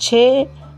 6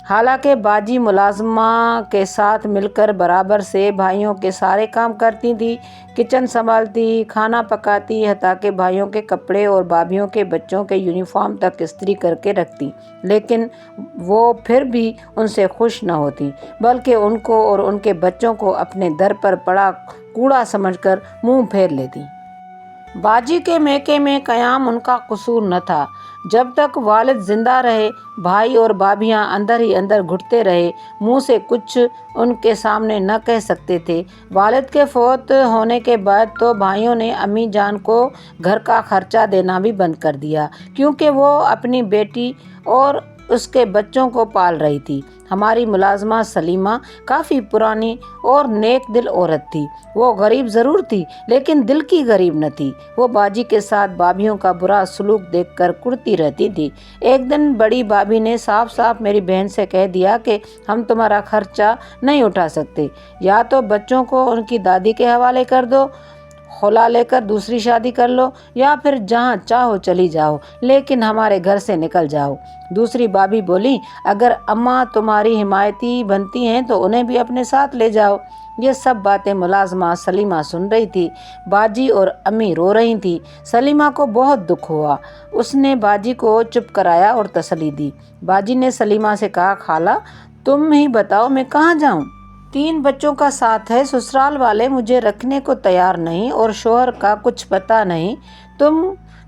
حالانکہ باجی ملازمہ کے ساتھ مل کر برابر سے بھائیوں کے سارے کام کرتی تھی، کچن سنبھالتی، کھانا پکاتی، حتیٰ کہ بھائیوں کے کپڑے اور بھابھیوں کے بچوں کے یونیفارم تک استری کر کے رکھتی، لیکن وہ پھر بھی ان سے خوش نہ ہوتی، بلکہ ان کو اور ان کے بچوں کو اپنے در پر پڑا کوڑا سمجھ کر منہ پھیر لیتی۔ باجی کے میکے میں قیام ان کا قصور نہ تھا۔ جب تک والد زندہ رہے، بھائی اور بھابھیاں اندر ہی اندر گھٹتے رہے، منہ سے کچھ ان کے سامنے نہ کہہ سکتے تھے۔ والد کے فوت ہونے کے بعد تو بھائیوں نے امی جان کو گھر کا خرچہ دینا بھی بند کر دیا، کیونکہ وہ اپنی بیٹی اور اس کے بچوں کو پال رہی تھی۔ ہماری ملازمہ سلیمہ کافی پرانی اور نیک دل عورت تھی۔ وہ غریب ضرور تھی، لیکن دل کی غریب نہ تھی۔ وہ باجی کے ساتھ بھابھیوں کا برا سلوک دیکھ کر کڑتی رہتی تھی۔ ایک دن بڑی بھابھی نے صاف صاف میری بہن سے کہہ دیا کہ ہم تمہارا خرچہ نہیں اٹھا سکتے، یا تو بچوں کو ان کی دادی کے حوالے کر دو، خلا لے کر دوسری شادی کر لو، یا پھر جہاں چاہو چلی جاؤ، لیکن ہمارے گھر سے نکل جاؤ۔ دوسری بھابھی بولی، اگر اماں تمہاری حمایتی بنتی ہیں تو انہیں بھی اپنے ساتھ لے جاؤ۔ یہ سب باتیں ملازمہ سلیمہ سن رہی تھی۔ باجی اور امی رو رہی تھیں۔ سلیمہ کو بہت دکھ ہوا۔ اس نے باجی کو چپ کرایا اور تسلی دی۔ باجی نے سلیمہ سے کہا، خالہ تم ہی بتاؤ میں کہاں جاؤں؟ 3 بچوں کا ساتھ ہے، سسرال والے مجھے رکھنے کو تیار نہیں اور شوہر کا کچھ پتہ نہیں۔ تم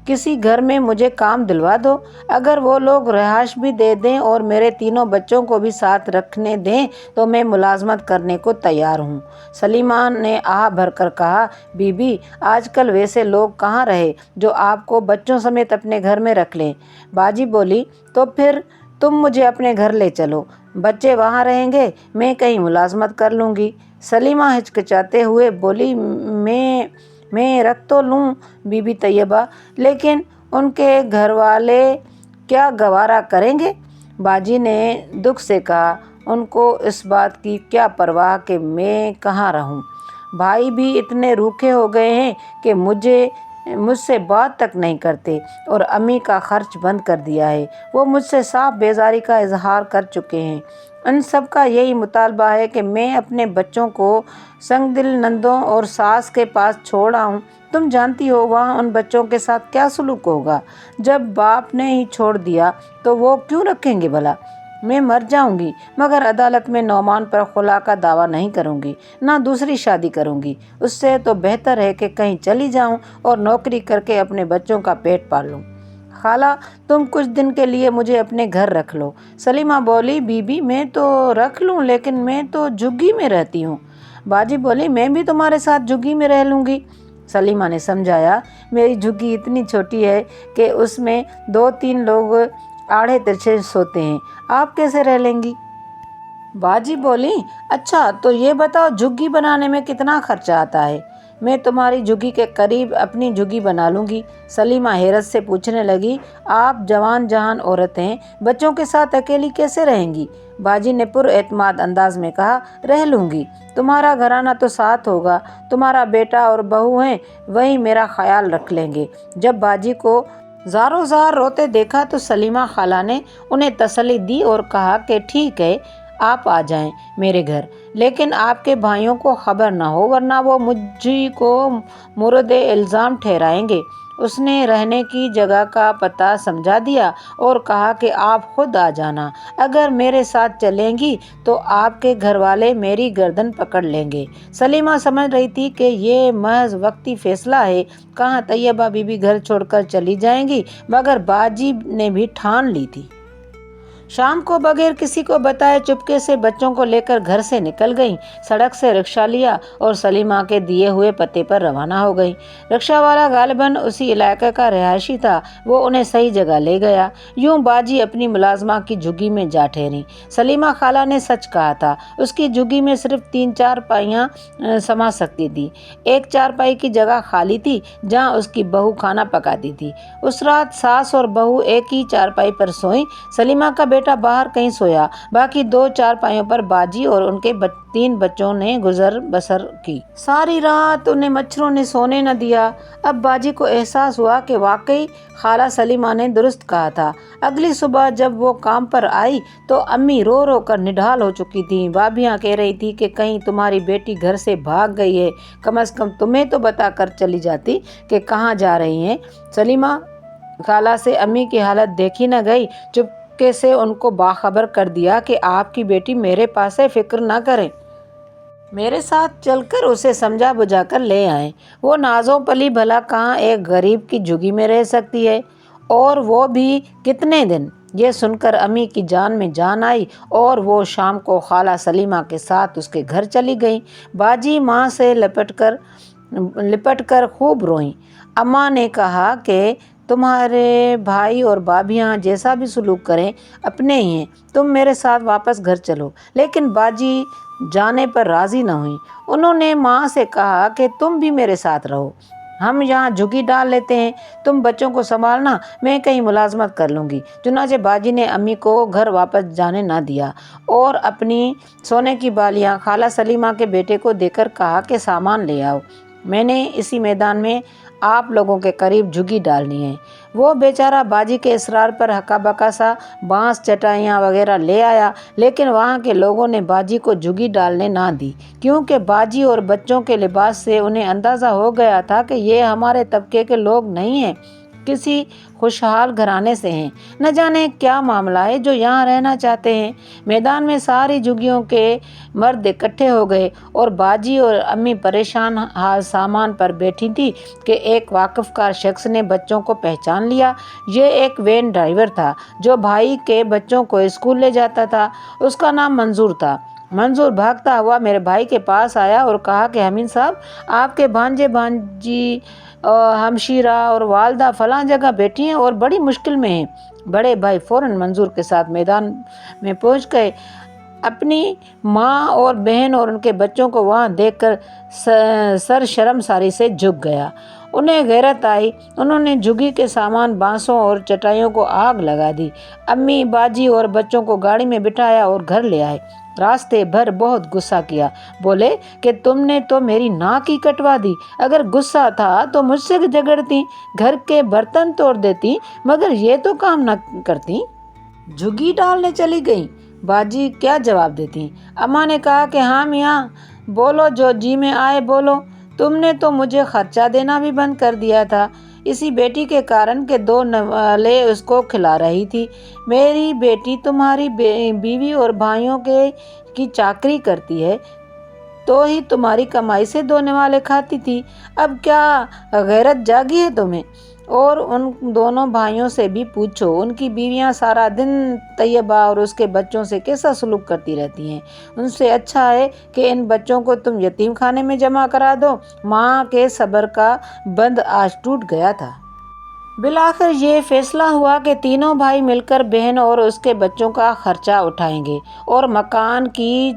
کسی گھر میں مجھے کام دلوا دو، اگر وہ لوگ رہائش بھی دے دیں اور میرے 3 بچوں کو بھی ساتھ رکھنے دیں تو میں ملازمت کرنے کو تیار ہوں۔ سلیمہ نے آہ بھر کر کہا، بی بی آج کل ویسے لوگ کہاں رہے جو آپ کو بچوں سمیت اپنے گھر میں رکھ لیں۔ باجی بولی، تو پھر تم مجھے اپنے گھر لے چلو، بچے وہاں رہیں گے، میں کہیں ملازمت کر لوں گی۔ سلیمہ ہچکچاتے ہوئے بولی، میں رکھ تو لوں بی بی طیبہ، لیکن ان کے گھر والے کیا گوارا کریں گے؟ باجی نے دکھ سے کہا، ان کو اس بات کی کیا پرواہ کہ میں کہاں رہوں؟ بھائی بھی اتنے روکھے ہو گئے ہیں کہ مجھ سے بات تک نہیں کرتے، اور امی کا خرچ بند کر دیا ہے۔ وہ مجھ سے صاف بیزاری کا اظہار کر چکے ہیں۔ ان سب کا یہی مطالبہ ہے کہ میں اپنے بچوں کو سنگ دل نندوں اور ساس کے پاس چھوڑ آؤں۔ تم جانتی ہو وہاں ان بچوں کے ساتھ کیا سلوک ہوگا؟ جب باپ نے ہی چھوڑ دیا تو وہ کیوں رکھیں گے بھلا؟ میں مر جاؤں گی مگر عدالت میں نعمان پر خلا کا دعویٰ نہیں کروں گی، نہ دوسری شادی کروں گی۔ اس سے تو بہتر ہے کہ کہیں چلی جاؤں اور نوکری کر کے اپنے بچوں کا پیٹ پال لوں۔ خالہ تم کچھ دن کے لیے مجھے اپنے گھر رکھ لو۔ سلیمہ بولی، بی بی میں تو رکھ لوں، لیکن میں تو جھگی میں رہتی ہوں۔ باجی بولی، میں بھی تمہارے ساتھ جھگی میں رہ لوں گی۔ سلیمہ نے سمجھایا، میری جھگی اتنی چھوٹی ہے کہ اس میں 2-3 لوگ آڑے ترچھے سوتے ہیں، آپ کیسے رہ لیں گی؟ باجی بولی، اچھا تو یہ بتاؤ جھگی بنانے میں کتنا خرچہ آتا ہے؟ میں تمہاری جھگی کے قریب اپنی جھگی بنا لوں گی۔ سلیمہ حیرت سے پوچھنے لگی، آپ جوان جہان عورت ہیں، بچوں کے ساتھ اکیلی کیسے رہیں گی؟ باجی نے پر اعتماد انداز میں کہا، رہ لوں گی، تمہارا گھرانہ تو ساتھ ہوگا، تمہارا بیٹا اور بہو ہیں، وہی میرا خیال رکھ لیں گے۔ جب باجی کو زاروں زار روتے دیکھا تو سلیمہ خالہ نے انہیں تسلی دی اور کہا کہ ٹھیک ہے، آپ آ جائیں میرے گھر، لیکن آپ کے بھائیوں کو خبر نہ ہو، ورنہ وہ مجھی کو مورد الزام ٹھہرائیں گے۔ اس نے رہنے کی جگہ کا پتہ سمجھا دیا اور کہا کہ آپ خود آ جانا، اگر میرے ساتھ چلیں گی تو آپ کے گھر والے میری گردن پکڑ لیں گے۔ سلیمہ سمجھ رہی تھی کہ یہ محض وقتی فیصلہ ہے، کہاں طیبہ بی بی گھر چھوڑ کر چلی جائیں گی، مگر باجی نے بھی ٹھان لی تھی۔ شام کو بغیر کسی کو بتائے چپکے سے بچوں کو لے کر گھر سے نکل گئیں، سڑک سے رکشہ لیا اور سلیمہ کے دیے ہوئے پتے پر روانہ ہو گئیں۔ رکشہ والا غالباً اسی علاقے کا رہائشی تھا، وہ انہیں صحیح جگہ لے گیا۔ یوں باجی اپنی ملازمہ کی جھگی میں جا ٹھہری۔ سلیمہ خالہ نے سچ کہا تھا، اس کی جھگی میں صرف 3 چارپائیاں سما سکتی تھیں۔ ایک چارپائی کی جگہ خالی تھی جہاں اس کی بہو کھانا پکاتی تھی۔ اس رات ساس اور بہو ایک ہی چارپائی پر سوئیں۔ سلیمہ کا بیٹا بیٹا باہر کہیں سویا، باقی 2 چارپائیوں پر باجی اور ان کے 3 بچوں نے گزر بسر کی۔ ساری رات انہیں مچھروں نے سونے نہ دیا۔ اب باجی کو احساس ہوا کہ واقعی خالہ سلیمہ نے درست کہا تھا۔ اگلی صبح جب وہ کام پر آئی تو امی رو رو کر نڈھال ہو چکی تھیں۔ بھابیاں کہہ رہی تھی کہ کہیں تمہاری بیٹی گھر سے بھاگ گئی ہے، کم از کم تمہیں تو بتا کر چلی جاتی کہ کہاں جا رہی ہیں۔ سلیمہ خالہ سے امی کی حالت دیکھی نہ گئی، چپکے سے ان کو باخبر کر دیا کہ آپ کی بیٹی میرے پاس ہے، فکر نہ کریں، میرے ساتھ چل کر اسے سمجھا بجھا کر لے آئیں۔ وہ نازوں پلی بھلا کہاں ایک غریب کی جھگی میں رہ سکتی ہے، اور وہ بھی کتنے دن۔ یہ سن کر امی کی جان میں جان آئی اور وہ شام کو خالہ سلیمہ کے ساتھ اس کے گھر چلی گئیں۔ باجی ماں سے لپٹ کر خوب روئیں۔ اماں نے کہا کہ تمہارے بھائی اور بھابیاں جیسا بھی سلوک کریں اپنے ہی ہیں، تم میرے ساتھ واپس گھر چلو۔ لیکن باجی جانے پر راضی نہ ہوئیں۔ انہوں نے ماں سے کہا کہ تم بھی میرے ساتھ رہو، ہم یہاں جھگی ڈال لیتے ہیں، تم بچوں کو سنبھالنا، میں کہیں ملازمت کر لوں گی۔ چنانچہ باجی نے امی کو گھر واپس جانے نہ دیا اور اپنی سونے کی بالیاں خالہ سلیمہ کے بیٹے کو دے کر کہا کہ سامان لے آؤ، میں نے اسی میدان میں آپ لوگوں کے قریب جھگی ڈالنی ہے۔ وہ بیچارہ باجی کے اصرار پر ہکا بکا سا بانس، چٹائیاں وغیرہ لے آیا، لیکن وہاں کے لوگوں نے باجی کو جھگی ڈالنے نہ دی، کیونکہ باجی اور بچوں کے لباس سے انہیں اندازہ ہو گیا تھا کہ یہ ہمارے طبقے کے لوگ نہیں ہیں، کسی خوشحال گھرانے سے ہیں، نہ جانے کیا معاملہ ہے جو یہاں رہنا چاہتے ہیں۔ میدان میں ساری جھگیوں کے مرد اکٹھے ہو گئے اور باجی اور امی پریشان حال سامان پر بیٹھی تھی کہ ایک واقف کار شخص نے بچوں کو پہچان لیا۔ یہ ایک وین ڈرائیور تھا جو بھائی کے بچوں کو اسکول لے جاتا تھا۔ اس کا نام منظور تھا۔ منظور بھاگتا ہوا میرے بھائی کے پاس آیا اور کہا کہ امین صاحب، آپ کے بھانجے بھانجی، ہمشیرہ اور والدہ فلاں جگہ بیٹھی ہیں اور بڑی مشکل میں ہیں۔ بڑے بھائی فوراً منظور کے ساتھ میدان میں پہنچ گئے۔ اپنی ماں اور بہن اور ان کے بچوں کو وہاں دیکھ کر سر شرمساری سے جھک گیا۔ انہیں غیرت آئی۔ انہوں نے جھگی کے سامان، بانسوں اور چٹائیوں کو آگ لگا دی۔ امی، باجی اور بچوں کو گاڑی میں بٹھایا اور گھر لے آئے۔ راستے بھر بہت غصہ کیا، بولے کہ تم نے تو میری ناک ہی کٹوا دی، اگر غصہ تھا تو مجھ سے جھگڑتی، گھر کے برتن توڑ دیتی، مگر یہ تو کام نہ کرتی، جھگی ڈالنے چلی گئی۔ باجی کیا جواب دیتی؟ اماں نے کہا کہ ہاں میاں، بولو جو جی میں آئے بولو، تم نے تو مجھے خرچہ دینا بھی بند کر دیا تھا، اسی بیٹی کے کارن کہ 2 نوالے اس کو کھلا رہی تھی۔ میری بیٹی تمہاری بیوی اور بھائیوں کی چاکری کرتی ہے تو ہی تمہاری کمائی سے 2 نوالے کھاتی تھی، اب کیا غیرت جاگی ہے تمہیں؟ اور ان دونوں بھائیوں سے بھی پوچھو، ان کی بیویاں سارا دن طیبہ اور اس کے بچوں سے کیسا سلوک کرتی رہتی ہیں، ان سے اچھا ہے کہ ان بچوں کو تم یتیم خانے میں جمع کرا دو۔ ماں کے صبر کا بند آج ٹوٹ گیا تھا۔ بالآخر یہ فیصلہ ہوا کہ تینوں بھائی مل کر بہن اور اس کے بچوں کا خرچہ اٹھائیں گے اور مکان کی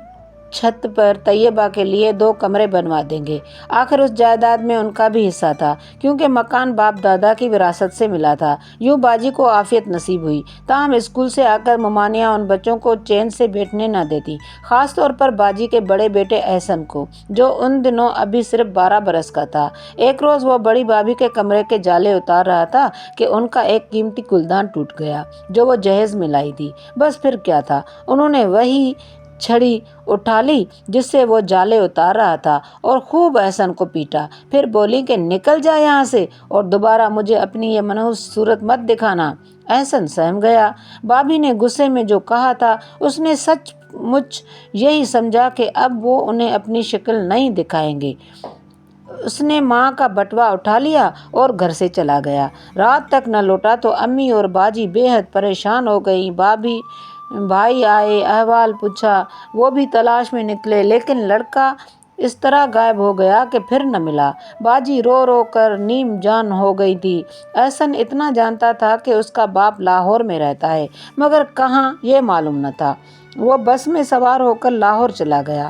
چھت پر طیبہ کے لیے 2 کمرے بنوا دیں گے۔ آخر اس جائیداد میں ان کا بھی حصہ تھا، کیونکہ مکان باپ دادا کی وراثت سے ملا تھا۔ یوں باجی کو عافیت نصیب ہوئی، تاہم اسکول سے آ کر ممانیہ ان بچوں کو چین سے بیٹھنے نہ دیتی، خاص طور پر باجی کے بڑے بیٹے احسن کو، جو ان دنوں ابھی صرف 12 برس کا تھا۔ ایک روز وہ بڑی بھابھی کے کمرے کے جالے اتار رہا تھا کہ ان کا ایک قیمتی گلدان ٹوٹ گیا جو وہ جہیز میں لائی تھی۔ بس پھر کیا تھا، انہوں نے وہی چھڑی اٹھا لی جس سے وہ جالے اتار رہا تھا اور خوب احسن کو پیٹا، پھر بولی کہ نکل جا یہاں سے اور دوبارہ مجھے اپنی یہ منحوس صورت مت دکھانا۔ احسن سہم گیا۔ بھابھی نے غصے میں جو کہا تھا اس نے سچ مچ یہی سمجھا کہ اب وہ انہیں اپنی شکل نہیں دکھائیں گے۔ اس نے ماں کا بٹوا اٹھا لیا اور گھر سے چلا گیا۔ رات تک نہ لوٹا تو امی اور باجی بے حد پریشان ہو گئیں۔ بھائی آئے، احوال پوچھا، وہ بھی تلاش میں نکلے، لیکن لڑکا اس طرح غائب ہو گیا کہ پھر نہ ملا۔ باجی رو رو کر نیم جان ہو گئی تھی۔ احسن اتنا جانتا تھا کہ اس کا باپ لاہور میں رہتا ہے، مگر کہاں یہ معلوم نہ تھا۔ وہ بس میں سوار ہو کر لاہور چلا گیا۔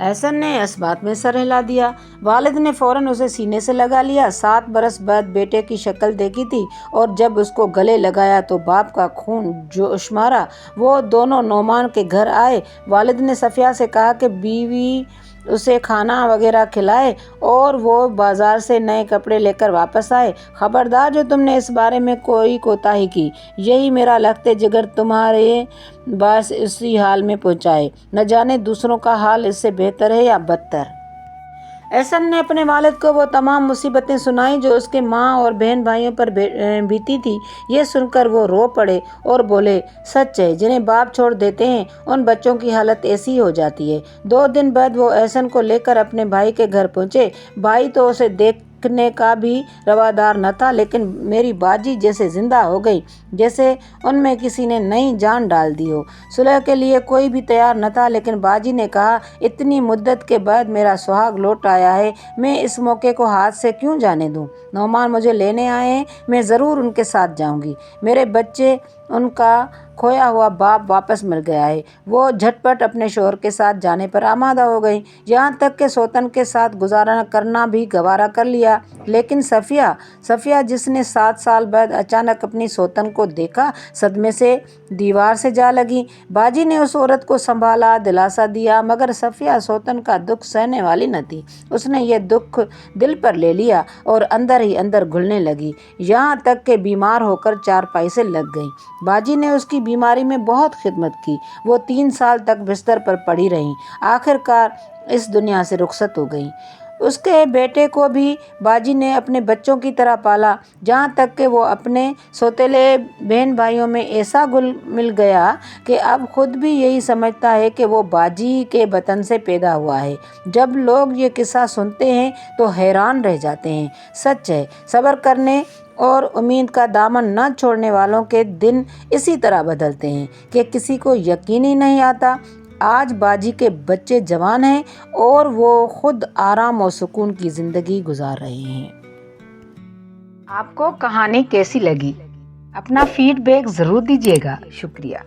احسن نے اس بات میں سر ہلا دیا۔ والد نے فوراً اسے سینے سے لگا لیا۔ 7 برس بعد بیٹے کی شکل دیکھی تھی اور جب اس کو گلے لگایا تو باپ کا خون جوش مارا۔ وہ دونوں نعمان کے گھر آئے۔ والد نے صفیہ سے کہا کہ بیوی اسے کھانا وغیرہ کھلائے اور وہ بازار سے نئے کپڑے لے کر واپس آئے۔ خبردار جو تم نے اس بارے میں کوئی کوتاہی کی، یہی میرا لخت جگر تمہارے باعث اسی حال میں پہنچائے، نہ جانے دوسروں کا حال اس سے بہتر ہے یا بدتر۔ احسن نے اپنے والد کو وہ تمام مصیبتیں سنائیں جو اس کے ماں اور بہن بھائیوں پر بیتی تھی۔ یہ سن کر وہ رو پڑے اور بولے، سچ ہے، جنہیں باپ چھوڑ دیتے ہیں ان بچوں کی حالت ایسی ہی ہو جاتی ہے۔ 2 دن بعد وہ احسن کو لے کر اپنے بھائی کے گھر پہنچے۔ بھائی تو اسے دیکھنے کا بھی روادار نہ تھا، لیکن میری باجی جیسے زندہ ہو گئی، جیسے ان میں کسی نے نئی جان ڈال دی ہو۔ صلح کے لیے کوئی بھی تیار نہ تھا، لیکن باجی نے کہا، اتنی مدت کے بعد میرا سہاگ لوٹ آیا ہے، میں اس موقع کو ہاتھ سے کیوں جانے دوں؟ نعمان مجھے لینے آئے ہیں، میں ضرور ان کے ساتھ جاؤں گی۔ میرے بچے، ان کا کھویا ہوا باپ واپس مل گیا ہے۔ وہ جھٹ پٹ اپنے شوہر کے ساتھ جانے پر آمادہ ہو گئیں، یہاں تک کہ سوتن کے ساتھ گزارا کرنا بھی گوارا کر لیا۔ لیکن صفیہ جس نے 7 سال بعد اچانک اپنی سوتن کو دیکھا، صدمے سے دیوار سے جا لگی۔ باجی نے اس عورت کو سنبھالا، دلاسا دیا، مگر صفیہ سوتن کا دکھ سہنے والی نہ تھی۔ اس نے یہ دکھ دل پر لے لیا اور اندر ہی اندر گھلنے لگی، یہاں تک کہ بیمار ہو کر چارپائی سے لگ گئی۔ باجی نے اس کی بیماری میں بہت خدمت کی۔ وہ 3 سال تک بستر پر پڑی رہیں، آخر کار اس دنیا سے رخصت ہو گئیں۔ اس کے بیٹے کو بھی باجی نے اپنے بچوں کی طرح پالا، جہاں تک کہ وہ اپنے سوتیلے بہن بھائیوں میں ایسا گل مل گیا کہ اب خود بھی یہی سمجھتا ہے کہ وہ باجی کے بطن سے پیدا ہوا ہے۔ جب لوگ یہ قصہ سنتے ہیں تو حیران رہ جاتے ہیں۔ سچ ہے، صبر کرنے اور امید کا دامن نہ چھوڑنے والوں کے دن اسی طرح بدلتے ہیں کہ کسی کو یقین ہی نہیں آتا۔ آج باجی کے بچے جوان ہیں اور وہ خود آرام و سکون کی زندگی گزار رہے ہیں۔ آپ کو کہانی کیسی لگی؟ اپنا فیڈ بیک ضرور دیجیے گا۔ شکریہ۔